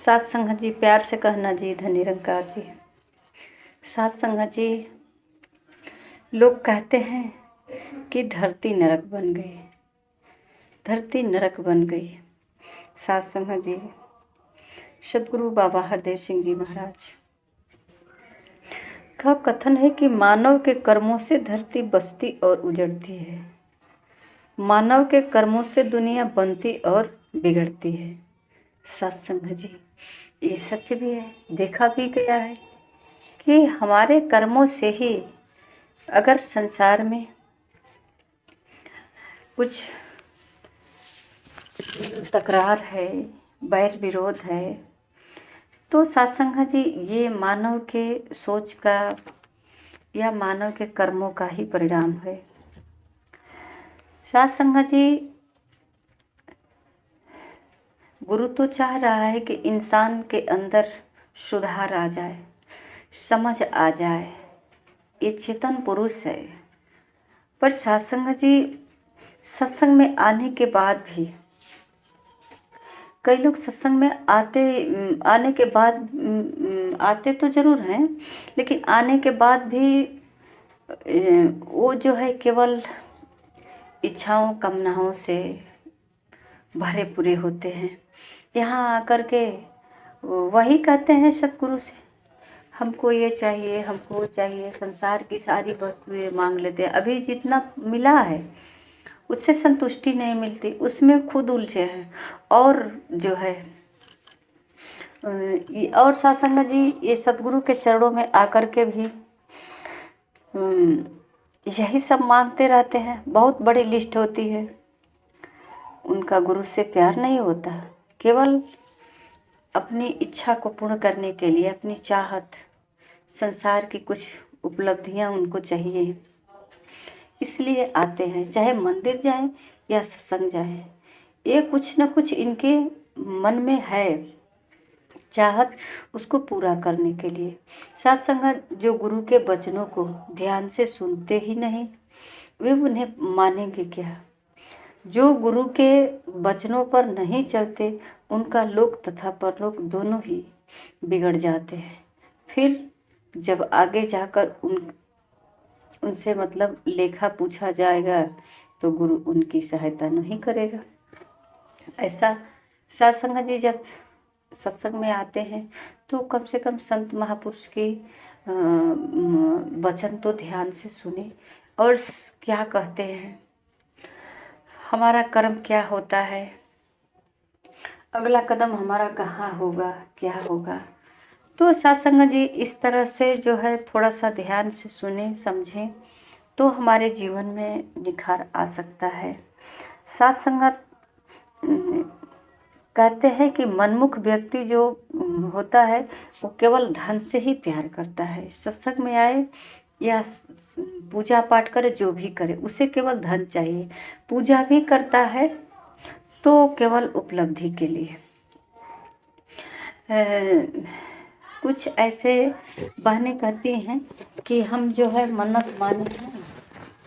साथ संगत जी, प्यार से कहना जी, धन निरंकार जी। साथ संगत जी, लोग कहते हैं कि धरती नरक बन गई, धरती नरक बन गई। साथ संगत जी, सदगुरु बाबा हरदेव सिंह जी महाराज का कथन है कि मानव के कर्मों से धरती बसती और उजड़ती है, मानव के कर्मों से दुनिया बनती और बिगड़ती है। साथ संगत जी, ये सच भी है, देखा भी गया है कि हमारे कर्मों से ही अगर संसार में कुछ तकरार है, बैर विरोध है, तो साथ संगत जी ये मानव के सोच का या मानव के कर्मों का ही परिणाम है। साथ संगत जी, गुरु तो चाह रहा है कि इंसान के अंदर सुधार आ जाए, समझ आ जाए, ये चेतन पुरुष है। पर साथ संगत जी, सत्संग में आने के बाद भी कई लोग सत्संग में आने के बाद आते तो ज़रूर हैं, लेकिन आने के बाद भी वो जो है केवल इच्छाओं कामनाओं से भरे पूरे होते हैं। यहाँ आकर के वही कहते हैं सतगुरु से, हमको ये चाहिए, हमको वो चाहिए, संसार की सारी वस्तुएं मांग लेते हैं। अभी जितना मिला है उससे संतुष्टि नहीं मिलती, उसमें खुद उलझे हैं। और जो है और साथ संगत जी, ये सतगुरु के चरणों में आकर के भी यही सब मांगते रहते हैं। बहुत बड़ी लिस्ट होती है, उनका गुरु से प्यार नहीं होता, केवल अपनी इच्छा को पूर्ण करने के लिए, अपनी चाहत, संसार की कुछ उपलब्धियां उनको चाहिए, इसलिए आते हैं। चाहे मंदिर जाएं या सत्संग जाएं, ये कुछ न कुछ इनके मन में है चाहत, उसको पूरा करने के लिए। साथ संगत, जो गुरु के वचनों को ध्यान से सुनते ही नहीं, वे उन्हें मानेंगे क्या? जो गुरु के वचनों पर नहीं चलते, उनका लोक तथा परलोक दोनों ही बिगड़ जाते हैं। फिर जब आगे जाकर उनसे मतलब लेखा पूछा जाएगा तो गुरु उनकी सहायता नहीं करेगा। ऐसा साथ संगत जी, जब सत्संग में आते हैं तो कम से कम संत महापुरुष के वचन तो ध्यान से सुने और क्या कहते हैं, हमारा कर्म क्या होता है, अगला कदम हमारा कहाँ होगा, क्या होगा। तो साथ संगत जी, इस तरह से जो है थोड़ा सा ध्यान से सुने समझें तो हमारे जीवन में निखार आ सकता है। साथ संगत, कहते हैं कि मनमुख व्यक्ति जो होता है वो केवल धन से ही प्यार करता है। सत्संग में आए या पूजा पाठ करे, जो भी करे, उसे केवल धन चाहिए। पूजा भी करता है तो केवल उपलब्धि के लिए। कुछ ऐसे बहनें कहती हैं कि हम जो है मन्नत माने हैं,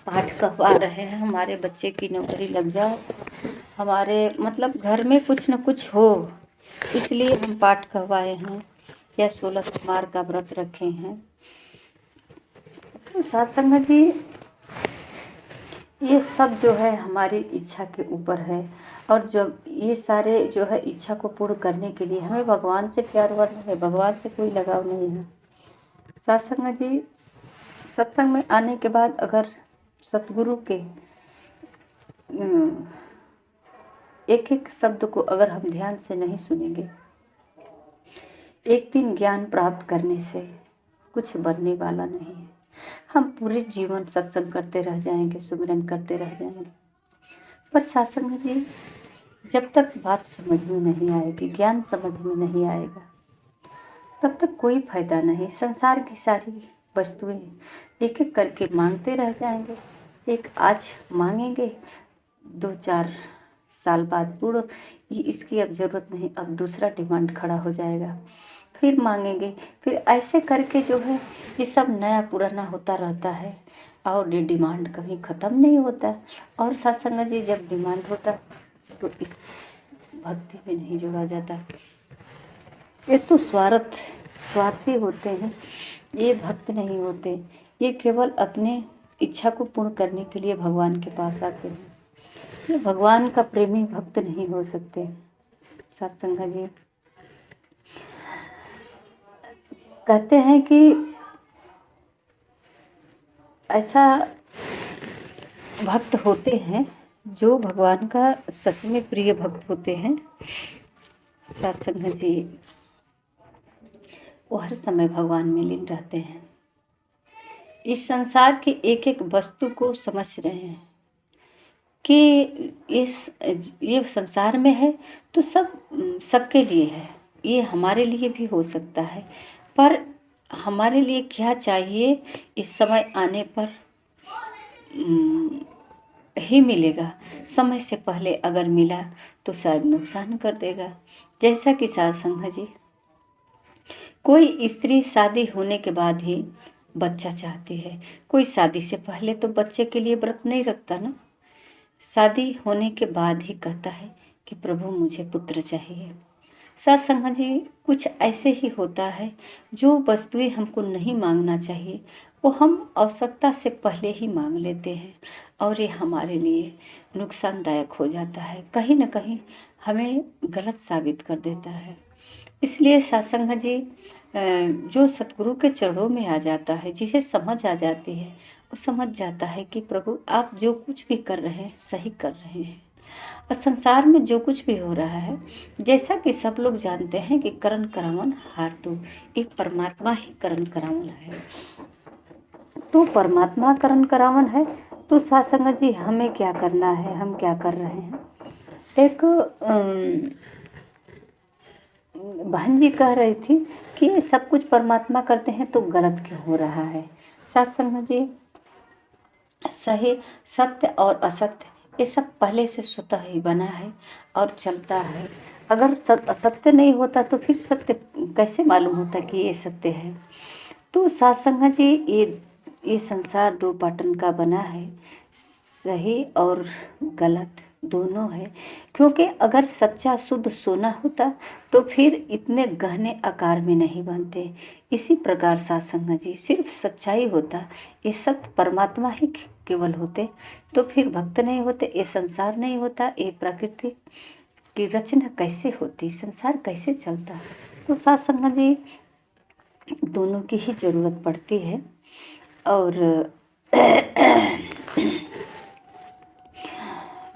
पाठ करवा रहे हैं, हमारे बच्चे की नौकरी लग जाए, हमारे मतलब घर में कुछ न कुछ हो, इसलिए हम पाठ करवाए हैं या 16 सोमवार का व्रत रखे हैं। तो साथ संगत जी, ये सब जो है हमारी इच्छा के ऊपर है, और जब ये सारे जो है इच्छा को पूर्ण करने के लिए हमें भगवान से प्यार करना है, भगवान से कोई लगाव नहीं है। साथ संगत जी, सत्संग में आने के बाद अगर सतगुरु के एक एक शब्द को अगर हम ध्यान से नहीं सुनेंगे, एक दिन ज्ञान प्राप्त करने से कुछ बनने वाला नहीं है। हम पूरे जीवन सत्संग करते रह जाएंगे, सुमिरन करते रह जाएंगे, पर साथ संगत जी, जब तक बात समझ में नहीं आएगी, ज्ञान समझ में नहीं आएगा, तब तक कोई फायदा नहीं। संसार की सारी वस्तुएं एक एक करके मांगते रह जाएंगे। एक आज मांगेंगे, 2-4 साल बाद पूर्ण, इसकी अब ज़रूरत नहीं, अब दूसरा डिमांड खड़ा हो जाएगा, फिर मांगेंगे, फिर ऐसे करके जो है ये सब नया पुराना होता रहता है और ये डिमांड कभी ख़त्म नहीं होता। और साथ संगत जी, जब डिमांड होता तो इस भक्ति में नहीं जोड़ा जाता। ये तो स्वार्थी होते हैं, ये भक्त नहीं होते। ये केवल अपने इच्छा को पूर्ण करने के लिए भगवान के पास आते हैं। ये भगवान का प्रेमी भक्त नहीं हो सकते। सत्संग जी कहते हैं कि ऐसा भक्त होते हैं जो भगवान का सच में प्रिय भक्त होते हैं। सत्संग जी वो हर समय भगवान में लीन रहते हैं। इस संसार की एक एक वस्तु को समझ रहे हैं कि ये संसार में है तो सबके लिए है, ये हमारे लिए भी हो सकता है, पर हमारे लिए क्या चाहिए इस समय आने पर ही मिलेगा। समय से पहले अगर मिला तो शायद नुकसान कर देगा। जैसा कि सत्संग जी कोई स्त्री शादी होने के बाद ही बच्चा चाहती है, कोई शादी से पहले तो बच्चे के लिए व्रत नहीं रखता ना। शादी होने के बाद ही कहता है कि प्रभु मुझे पुत्र चाहिए। सत्संग जी कुछ ऐसे ही होता है, जो वस्तुएं हमको नहीं मांगना चाहिए वो हम आवश्यकता से पहले ही मांग लेते हैं और ये हमारे लिए नुकसानदायक हो जाता है, कहीं ना कहीं हमें गलत साबित कर देता है। इसलिए सत्संग जी जो सतगुरु के चरणों में आ जाता है, जिसे समझ आ जाती है, वो समझ जाता है कि प्रभु आप जो कुछ भी कर रहे हैं सही कर रहे हैं। और संसार में जो कुछ भी हो रहा है, जैसा कि सब लोग जानते हैं कि करण करावन हार तो एक परमात्मा ही करण करावन है। तो परमात्मा करण करावन है तो सत्संग जी हमें क्या करना है, हम क्या कर रहे हैं। एक बहन जी कह रही थी कि ये सब कुछ परमात्मा करते हैं तो गलत क्यों हो रहा है। सत्संग जी सही सत्य और असत्य ये सब पहले से स्वतः ही बना है और चलता है। अगर असत्य नहीं होता तो फिर सत्य कैसे मालूम होता कि ये सत्य है। तो सत्संग जी ये संसार दो पाटन का बना है, सही और गलत दोनों है। क्योंकि अगर सच्चा शुद्ध सोना होता तो फिर इतने गहने आकार में नहीं बनते। इसी प्रकार सत्संग जी सिर्फ सच्चाई होता, ये सत्य परमात्मा ही केवल होते तो फिर भक्त नहीं होते, ये संसार नहीं होता, ये प्रकृति की रचना कैसे होती, संसार कैसे चलता। तो सत्संग जी दोनों की ही ज़रूरत पड़ती है। और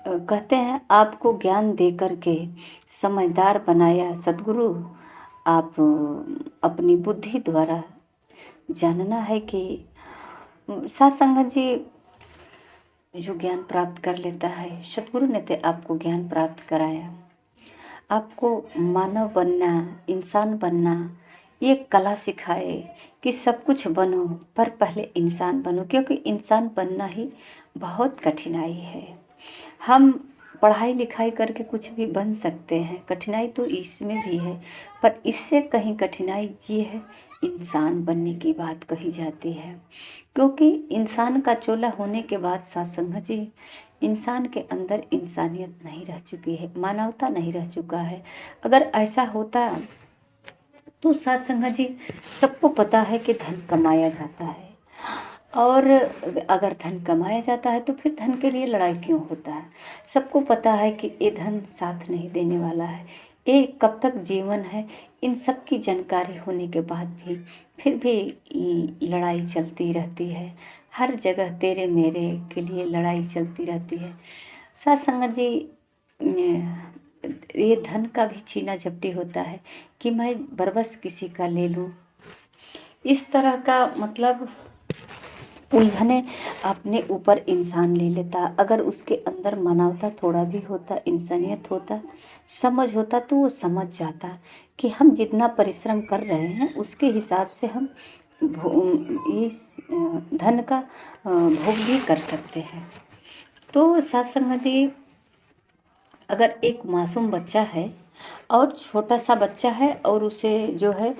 कहते हैं आपको ज्ञान दे करके समझदार बनाया सद्गुरु, आप अपनी बुद्धि द्वारा जानना है कि सत्संग जी जो ज्ञान प्राप्त कर लेता है, सद्गुरु ने तो आपको ज्ञान प्राप्त कराया, आपको मानव बनना, इंसान बनना ये कला सिखाए कि सब कुछ बनो पर पहले इंसान बनो। क्योंकि इंसान बनना ही बहुत कठिनाई है। हम पढ़ाई लिखाई करके कुछ भी बन सकते हैं, कठिनाई तो इसमें भी है, पर इससे कहीं कठिनाई ये है इंसान बनने की बात कही जाती है। क्योंकि इंसान का चोला होने के बाद सत्संग जी इंसान के अंदर इंसानियत नहीं रह चुकी है, मानवता नहीं रह चुका है। अगर ऐसा होता तो सत्संग जी सबको पता है कि धन कमाया जाता है, और अगर धन कमाया जाता है तो फिर धन के लिए लड़ाई क्यों होता है। सबको पता है कि ये धन साथ नहीं देने वाला है, ये कब तक जीवन है। इन सब की जानकारी होने के बाद भी फिर भी लड़ाई चलती रहती है, हर जगह तेरे मेरे के लिए लड़ाई चलती रहती है। सत्संग जी ये धन का भी छीना झपटी होता है कि मैं बरबस किसी का ले लूँ, इस तरह का मतलब उलझने अपने ऊपर इंसान ले लेता। अगर उसके अंदर मानवता थोड़ा भी होता, इंसानियत होता, समझ होता तो वो समझ जाता कि हम जितना परिश्रम कर रहे हैं उसके हिसाब से हम इस धन का भोग भी कर सकते हैं। तो सत्संग जी अगर एक मासूम बच्चा है और छोटा सा बच्चा है और उसे जो है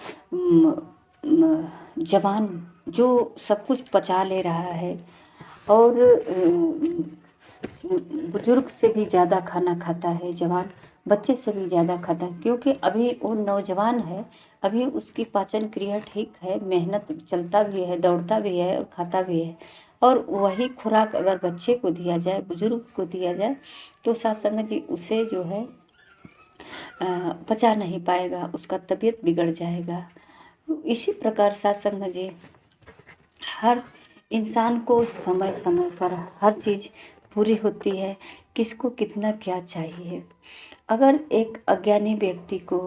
जवान जो सब कुछ पचा ले रहा है और बुजुर्ग से भी ज़्यादा खाना खाता है जवान, बच्चे से भी ज़्यादा खाता है, क्योंकि अभी वो नौजवान है, अभी उसकी पाचन क्रिया ठीक है, मेहनत चलता भी है, दौड़ता भी है और खाता भी है। और वही खुराक अगर बच्चे को दिया जाए, बुजुर्ग को दिया जाए, तो साथ संगत जी उसे जो है पचा नहीं पाएगा, उसका तबीयत बिगड़ जाएगा। इसी प्रकार साथ संगत जी हर इंसान को समय समय पर हर चीज़ पूरी होती है, किसको कितना क्या चाहिए। अगर एक अज्ञानी व्यक्ति को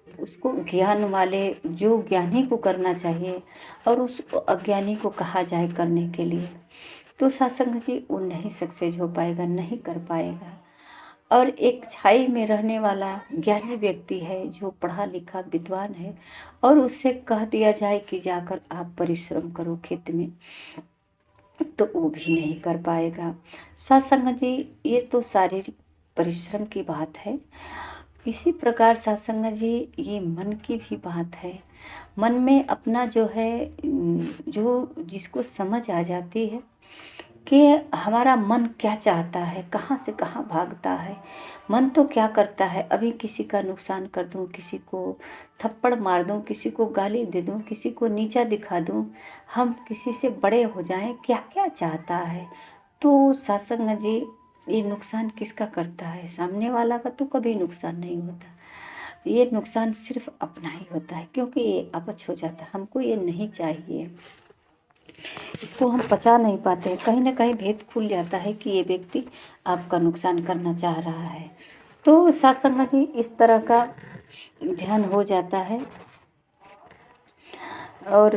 उसको ज्ञान वाले जो ज्ञानी को करना चाहिए और उस अज्ञानी को कहा जाए करने के लिए, तो सत्संग जी वो नहीं सक्सेस हो पाएगा, नहीं कर पाएगा। और एक छाई में रहने वाला ज्ञानी व्यक्ति है जो पढ़ा लिखा विद्वान है और उससे कह दिया जाए कि जाकर आप परिश्रम करो खेत में, तो वो भी नहीं कर पाएगा। सत्संग जी ये तो शारीरिक परिश्रम की बात है। इसी प्रकार सत्संग जी ये मन की भी बात है। मन में अपना जो है जो जिसको समझ आ जाती है कि हमारा मन क्या चाहता है, कहाँ से कहाँ भागता है, मन तो क्या करता है। अभी किसी का नुकसान कर दूं, किसी को थप्पड़ मार दूं, किसी को गाली दे दूं, किसी को नीचा दिखा दूं, हम किसी से बड़े हो जाएं, क्या क्या चाहता है। तो सत्संग जी ये नुकसान किसका करता है? सामने वाला का तो कभी नुकसान नहीं होता, ये नुकसान सिर्फ अपना ही होता है, क्योंकि ये अपच हो जाता है। हमको ये नहीं चाहिए, इसको हम पचा नहीं पाते। कहीं ना कहीं भेद खुल जाता है कि ये व्यक्ति आपका नुकसान करना चाह रहा है। तो सत्संग जी इस तरह का ध्यान हो जाता है और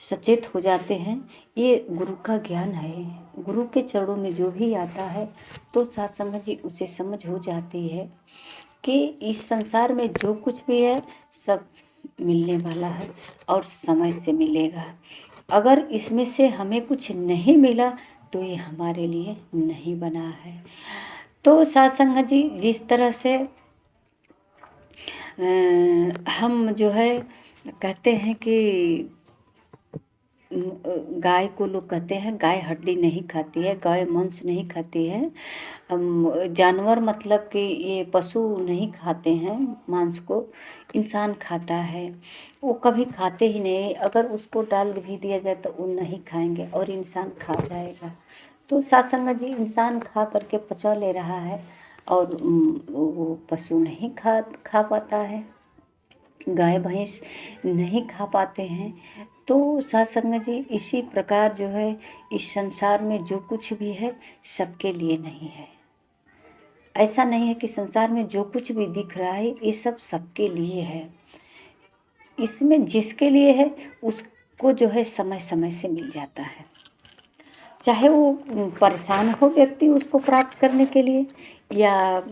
सचेत हो जाते हैं। ये गुरु का ज्ञान है, गुरु के चरणों में जो भी आता है तो सत्संग जी उसे समझ हो जाती है कि इस संसार में जो कुछ भी है सब मिलने वाला है और समय से मिलेगा। अगर इसमें से हमें कुछ नहीं मिला तो ये हमारे लिए नहीं बना है। तो सत्संग जी जिस तरह से हम जो है कहते हैं कि गाय को लोग कहते हैं गाय हड्डी नहीं खाती है, गाय मांस नहीं खाती है। जानवर मतलब कि ये पशु नहीं खाते हैं मांस को, इंसान खाता है। वो कभी खाते ही नहीं, अगर उसको डाल भी दिया जाए तो वो नहीं खाएंगे और इंसान खा जाएगा। तो सत्संग जी इंसान खा करके पचा ले रहा है और वो पशु नहीं खा पाता है, गाय भैंस नहीं खा पाते हैं। तो सत्संग जी इसी प्रकार जो है इस संसार में जो कुछ भी है सबके लिए नहीं है। ऐसा नहीं है कि संसार में जो कुछ भी दिख रहा है ये सब सबके लिए है। इसमें जिसके लिए है उसको जो है समय समय से मिल जाता है, चाहे वो परेशान हो व्यक्ति उसको प्राप्त करने के लिए या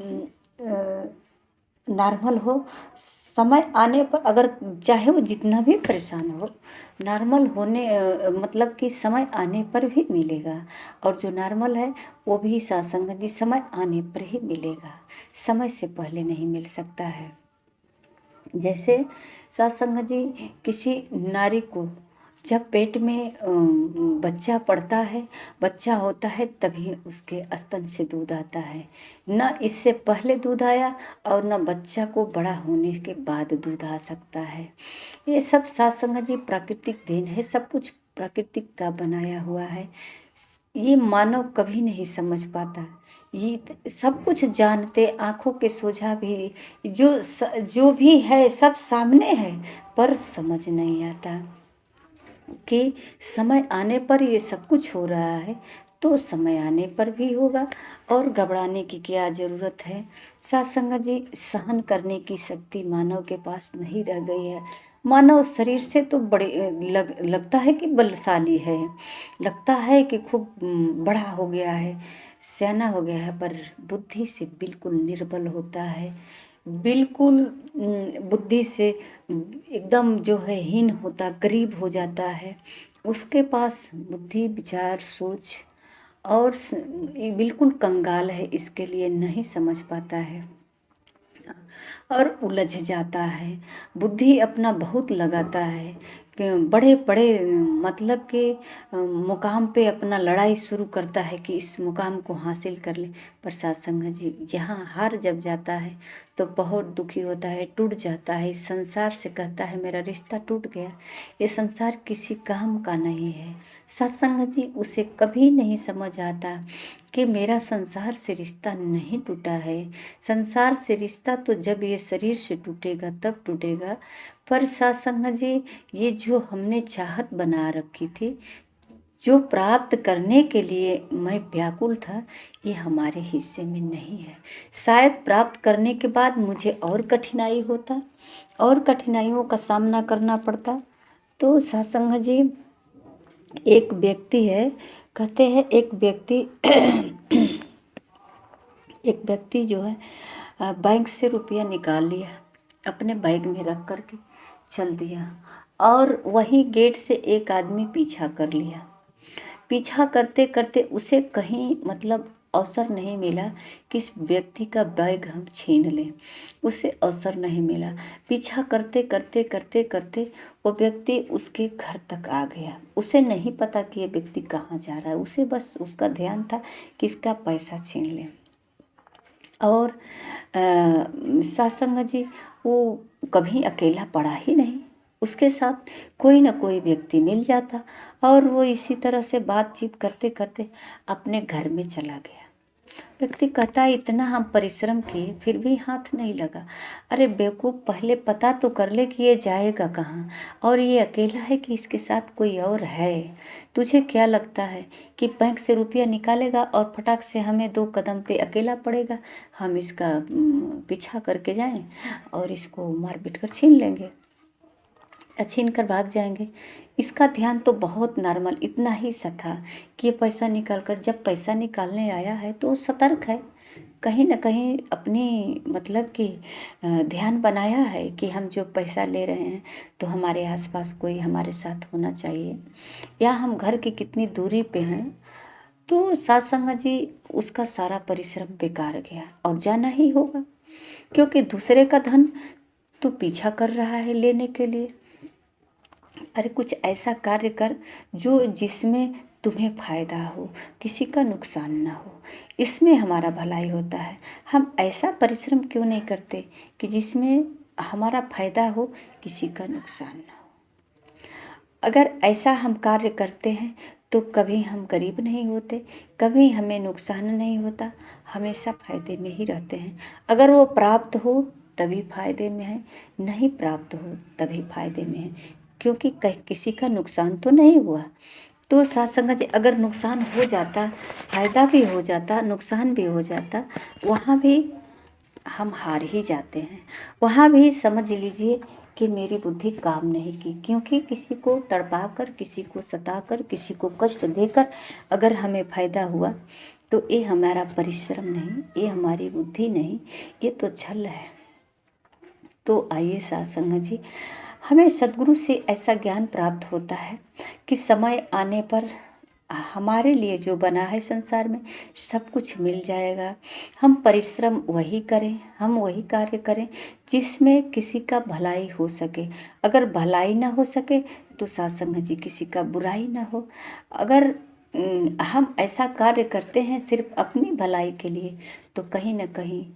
नॉर्मल हो। समय आने पर अगर चाहे वो जितना भी परेशान हो, नॉर्मल होने मतलब कि समय आने पर भी मिलेगा। और जो नॉर्मल है वो भी सत्संग जी समय आने पर ही मिलेगा, समय से पहले नहीं मिल सकता है। जैसे सत्संग जी किसी नारी को जब पेट में बच्चा पड़ता है, बच्चा होता है, तभी उसके स्तन से दूध आता है। न इससे पहले दूध आया और न बच्चा को बड़ा होने के बाद दूध आ सकता है। ये सब सत्संग जी प्राकृतिक देन है, सब कुछ प्राकृतिक का बनाया हुआ है। ये मानव कभी नहीं समझ पाता। ये सब कुछ जानते, आँखों के सोझा भी जो भी है सब सामने है, पर समझ नहीं आता कि समय आने पर ये सब कुछ हो रहा है, तो समय आने पर भी होगा और घबराने की क्या ज़रूरत है। सत्संग जी सहन करने की शक्ति मानव के पास नहीं रह गई है। मानव शरीर से तो लगता है कि बलशाली है, लगता है कि खूब बड़ा हो गया है, सियाना हो गया है, पर बुद्धि से बिल्कुल निर्बल होता है, बिल्कुल बुद्धि से एकदम जो है हीन होता, गरीब हो जाता है। उसके पास बुद्धि विचार सोच और ये बिल्कुल कंगाल है, इसके लिए नहीं समझ पाता है। और उलझ जाता है, बुद्धि अपना बहुत लगाता है कि बड़े बड़े मतलब कि मुकाम पे अपना लड़ाई शुरू करता है कि इस मुकाम को हासिल कर ले। पर सत्संग जी यहाँ हार जब जाता है तो बहुत दुखी होता है, टूट जाता है, इस संसार से कहता है मेरा रिश्ता टूट गया, ये संसार किसी काम का नहीं है। सत्संग जी उसे कभी नहीं समझ आता कि मेरा संसार से रिश्ता नहीं टूटा है। संसार से रिश्ता तो जब ये शरीर से टूटेगा तब टूटेगा। पर सत्संग जी ये जो हमने चाहत बना रखी थी, जो प्राप्त करने के लिए मैं व्याकुल था, ये हमारे हिस्से में नहीं है। शायद प्राप्त करने के बाद मुझे और कठिनाई होता, और कठिनाइयों का सामना करना पड़ता। तो सत्संग जी एक व्यक्ति है, कहते हैं एक व्यक्ति जो है बैंक से रुपया निकाल लिया, अपने बैग में रख कर के चल दिया, और वहीं गेट से एक आदमी पीछा कर लिया। पीछा करते करते उसे कहीं मतलब अवसर नहीं मिला कि इस व्यक्ति का बैग हम छीन लें, उसे अवसर नहीं मिला। पीछा करते करते करते करते वो व्यक्ति उसके घर तक आ गया। उसे नहीं पता कि ये व्यक्ति कहाँ जा रहा है, उसे बस उसका ध्यान था कि इसका पैसा छीन लें। और सत्संग जी वो कभी अकेला पड़ा ही नहीं, उसके साथ कोई ना कोई व्यक्ति मिल जाता, और वो इसी तरह से बातचीत करते करते अपने घर में चला गया। व्यक्ति कहता है इतना हम परिश्रम किए फिर भी हाथ नहीं लगा। अरे बेवकूफ़, पहले पता तो कर ले कि ये जाएगा कहाँ, और ये अकेला है कि इसके साथ कोई और है। तुझे क्या लगता है कि बैंक से रुपया निकालेगा और फटाक से हमें 2 कदम पे अकेला पड़ेगा, हम इसका पीछा करके जाएं और इसको मार पीट कर छीन लेंगे, छीन कर भाग जाएंगे। इसका ध्यान तो बहुत नॉर्मल इतना ही सा था कि ये पैसा निकाल कर, जब पैसा निकालने आया है तो सतर्क है, कहीं ना कहीं अपनी मतलब कि ध्यान बनाया है कि हम जो पैसा ले रहे हैं तो हमारे आसपास कोई हमारे साथ होना चाहिए, या हम घर की कितनी दूरी पे हैं। तो सत्संग जी उसका सारा परिश्रम बेकार गया, और जाना ही होगा, क्योंकि दूसरे का धन तो पीछा कर रहा है लेने के लिए। अरे कुछ ऐसा कार्य कर जो जिसमें तुम्हें फ़ायदा हो, किसी का नुकसान ना हो, इसमें हमारा भलाई होता है। हम ऐसा परिश्रम क्यों नहीं करते कि जिसमें हमारा फ़ायदा हो, किसी का नुकसान ना हो। अगर ऐसा हम कार्य करते हैं तो कभी हम गरीब नहीं होते, कभी हमें नुकसान नहीं होता, हमेशा फ़ायदे में ही रहते हैं। अगर वो प्राप्त हो तभी फ़ायदे में है, नहीं प्राप्त हो तभी फ़ायदे में है, क्योंकि किसी का नुकसान तो नहीं हुआ। तो सत्संग जी अगर नुकसान हो जाता, फ़ायदा भी हो जाता, नुकसान भी हो जाता, वहाँ भी हम हार ही जाते हैं। वहाँ भी समझ लीजिए कि मेरी बुद्धि काम नहीं की, क्योंकि किसी को तड़पा कर, किसी को सता कर, किसी को कष्ट देकर अगर हमें फ़ायदा हुआ तो ये हमारा परिश्रम नहीं, ये हमारी बुद्धि नहीं, ये तो छल है। तो आइए सत्संग जी, हमें सद्गुरु से ऐसा ज्ञान प्राप्त होता है कि समय आने पर हमारे लिए जो बना है संसार में सब कुछ मिल जाएगा। हम परिश्रम वही करें, हम वही कार्य करें जिसमें किसी का भलाई हो सके। अगर भलाई ना हो सके तो सत्संग जी किसी का बुराई ना हो। अगर हम ऐसा कार्य करते हैं सिर्फ अपनी भलाई के लिए तो कहीं ना कहीं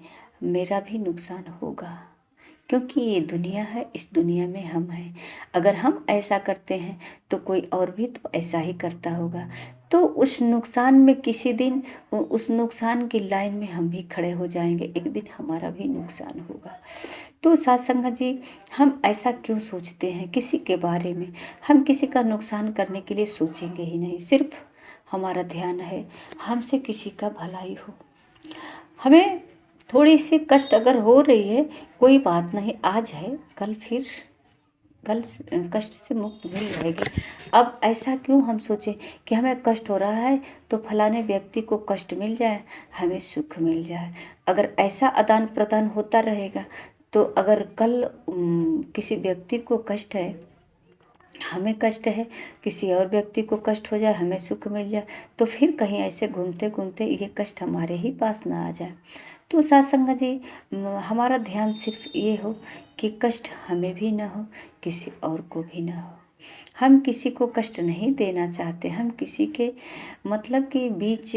मेरा भी नुकसान होगा, क्योंकि ये दुनिया है, इस दुनिया में हम हैं। अगर हम ऐसा करते हैं तो कोई और भी तो ऐसा ही करता होगा। तो उस नुकसान में किसी दिन उस नुकसान की लाइन में हम भी खड़े हो जाएंगे, एक दिन हमारा भी नुकसान होगा। तो सत्संग जी हम ऐसा क्यों सोचते हैं किसी के बारे में, हम किसी का नुकसान करने के लिए सोचेंगे ही नहीं। सिर्फ हमारा ध्यान है हमसे किसी का भलाई हो। हमें थोड़ी सी कष्ट अगर हो रही है कोई बात नहीं, आज है कल फिर कल कष्ट से मुक्त मिल जाएगी। अब ऐसा क्यों हम सोचें कि हमें कष्ट हो रहा है तो फलाने व्यक्ति को कष्ट मिल जाए, हमें सुख मिल जाए। अगर ऐसा आदान प्रदान होता रहेगा तो अगर कल किसी व्यक्ति को कष्ट है हमें कष्ट है, किसी और व्यक्ति को कष्ट हो जाए, हमें सुख मिल जाए, तो फिर कहीं ऐसे घूमते घूमते ये कष्ट हमारे ही पास ना आ जाए। तो सत्संग जी, हमारा ध्यान सिर्फ ये हो कि कष्ट हमें भी ना हो, किसी और को भी ना हो। हम किसी को कष्ट नहीं देना चाहते। हम किसी के मतलब कि बीच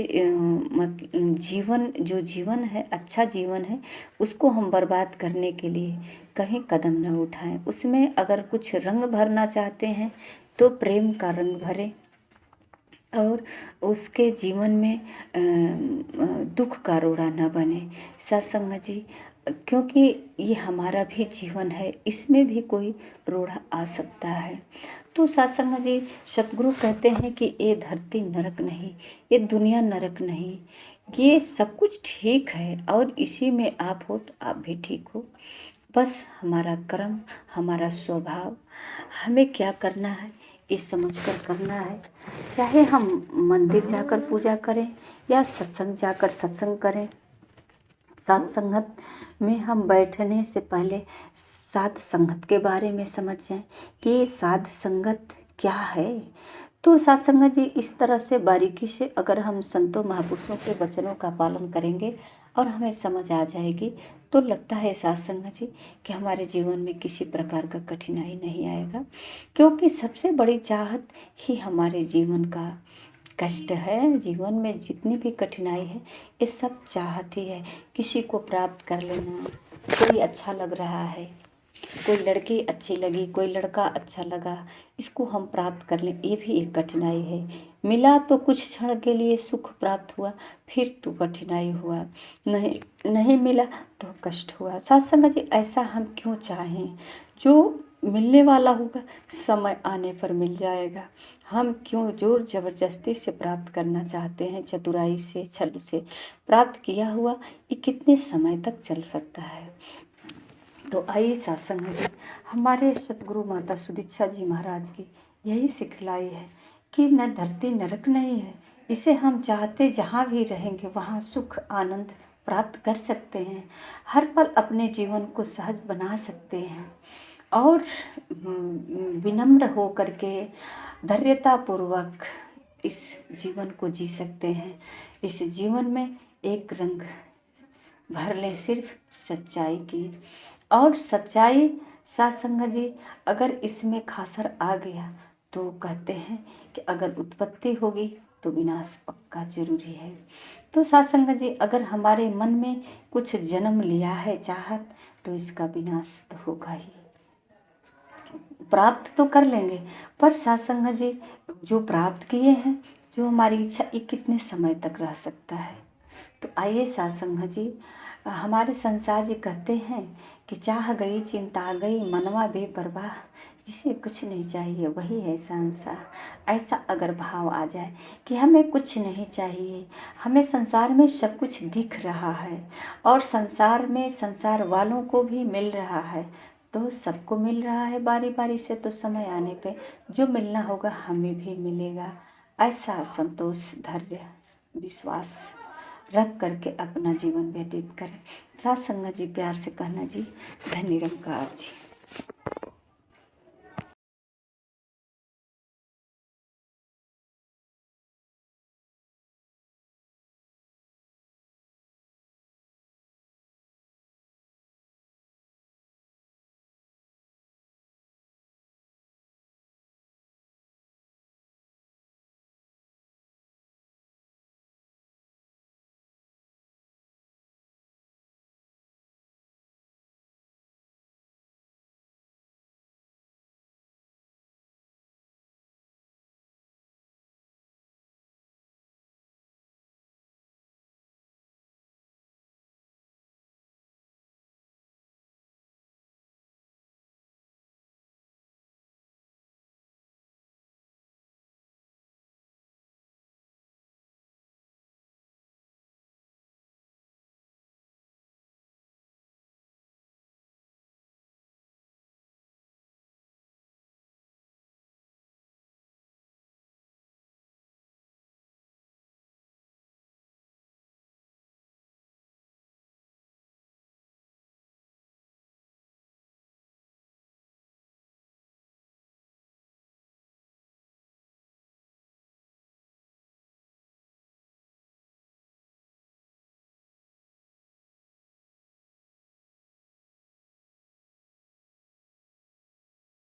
जीवन, जो जीवन है, अच्छा जीवन है, उसको हम बर्बाद करने के लिए कहीं कदम न उठाएं। उसमें अगर कुछ रंग भरना चाहते हैं तो प्रेम का रंग भरें, और उसके जीवन में दुख का रोड़ा न बने। सत्संग जी, क्योंकि ये हमारा भी जीवन है, इसमें भी कोई रोड़ा आ सकता है। तो सत्संग जी, सतगुरु कहते हैं कि ये धरती नरक नहीं, ये दुनिया नरक नहीं, ये सब कुछ ठीक है, और इसी में आप हो तो आप भी ठीक हो। बस हमारा कर्म, हमारा स्वभाव, हमें क्या करना है ये समझ कर करना है। चाहे हम मंदिर जाकर पूजा करें या सत्संग जाकर सत्संग करें। साध संगत में हम बैठने से पहले साध संगत के बारे में समझ जाएं कि साध संगत क्या है। तो साध संगत जी, इस तरह से बारीकी से अगर हम संतों महापुरुषों के वचनों का पालन करेंगे और हमें समझ आ जाएगी, तो लगता है साध संगत जी कि हमारे जीवन में किसी प्रकार का कठिनाई नहीं आएगा। क्योंकि सबसे बड़ी चाहत ही हमारे जीवन का कष्ट है। जीवन में जितनी भी कठिनाई है, ये सब चाहत ही है। किसी को प्राप्त कर लेना, कोई अच्छा लग रहा है, कोई लड़की अच्छी लगी, कोई लड़का अच्छा लगा, इसको हम प्राप्त कर लें, ये भी एक कठिनाई है। मिला तो कुछ क्षण के लिए सुख प्राप्त हुआ, फिर तो कठिनाई हुआ, नहीं मिला तो कष्ट हुआ। सत्संग जी, ऐसा हम क्यों चाहें? जो मिलने वाला होगा समय आने पर मिल जाएगा। हम क्यों जोर जबरदस्ती से प्राप्त करना चाहते हैं? चतुराई से, छल से प्राप्त किया हुआ ये कितने समय तक चल सकता है? तो आइए सत्संग जी, हमारे सतगुरु माता सुदीक्षा जी महाराज की यही सिखलाई है कि न धरती नरक नहीं है। इसे हम चाहते जहाँ भी रहेंगे वहाँ सुख आनंद प्राप्त कर सकते हैं। हर पल अपने जीवन को सहज बना सकते हैं, और विनम्र हो करके धैर्यतापूर्वक इस जीवन को जी सकते हैं। इस जीवन में एक रंग भर लें सिर्फ सच्चाई की, और सच्चाई सत्संग जी, अगर इसमें खासर आ गया तो कहते हैं कि अगर उत्पत्ति होगी तो विनाश पक्का जरूरी है। तो सत्संग जी, अगर हमारे मन में कुछ जन्म लिया है चाहत, तो इसका विनाश तो होगा ही। प्राप्त तो कर लेंगे, पर सत्संग जी, जो प्राप्त किए हैं, जो हमारी इच्छा, ये कितने समय तक रह सकता है? तो आइए सत्संग जी, हमारे संसार जी कहते हैं कि चाह गई चिंता गई मनवा बेपरवाह, जिसे कुछ नहीं चाहिए वही है संसार। ऐसा अगर भाव आ जाए कि हमें कुछ नहीं चाहिए, हमें संसार में सब कुछ दिख रहा है, और संसार में संसार वालों को भी मिल रहा है, तो सबको मिल रहा है बारी बारी से, तो समय आने पे जो मिलना होगा हमें भी मिलेगा। ऐसा संतोष, धैर्य, विश्वास रख करके अपना जीवन व्यतीत करें। सत्संग जी, प्यार से कहना जी, धन्य निरंकार जी।